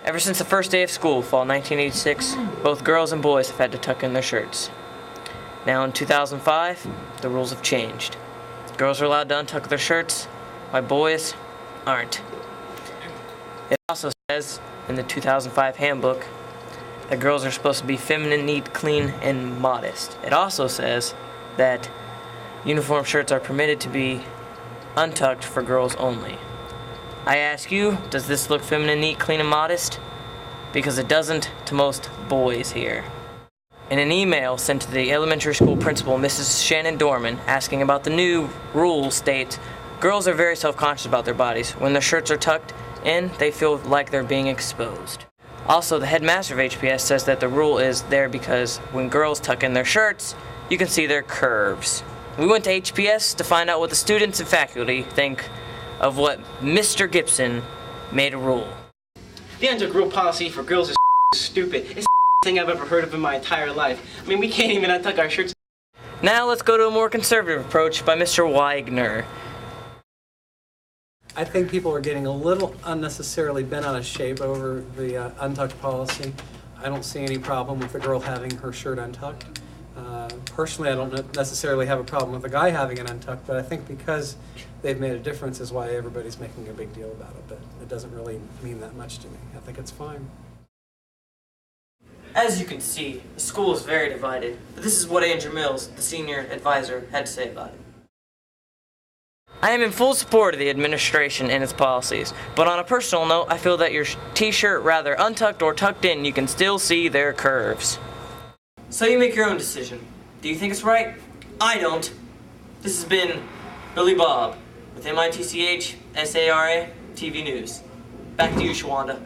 Ever since the first day of school, fall 1986, both girls and boys have had to tuck in their shirts. Now in 2005, the rules have changed. Girls are allowed to untuck their shirts, while boys aren't. It also says in the 2005 handbook that girls are supposed to be feminine, neat, clean, and modest. It also says that uniform shirts are permitted to be untucked for girls only. I ask you, does this look feminine, neat, clean, and modest? Because it doesn't to most boys here. In an email sent to the elementary school principal, Mrs. Shannon Dorman, asking about the new rule states, girls are very self-conscious about their bodies. When their shirts are tucked in, they feel like they're being exposed. Also, the headmaster of HPS says that the rule is there because when girls tuck in their shirts, you can see their curves. We went to HPS to find out what the students and faculty think of what Mr. Gibson made a rule. The untucked rule policy for girls is stupid. It's the thing I've ever heard of in my entire life. I mean, we can't even untuck our shirts. Now let's go to a more conservative approach by Mr. Wagner. I think people are getting a little unnecessarily bent out of shape over the untucked policy. I don't see any problem with the girl having her shirt untucked. Personally, I don't necessarily have a problem with the guy having it untucked, but I think because they've made a difference is why everybody's making a big deal about it, but it doesn't really mean that much to me. I think it's fine. As you can see, the school is very divided, but this is what Andrew Mills, the senior advisor, had to say about it. I am in full support of the administration and its policies, but on a personal note, I feel that your t-shirt, rather untucked or tucked in, you can still see their curves. So you make your own decision. Do you think it's right? I don't. This has been Billy Bob with MITCH SARA TV News. Back to you, Shawanda.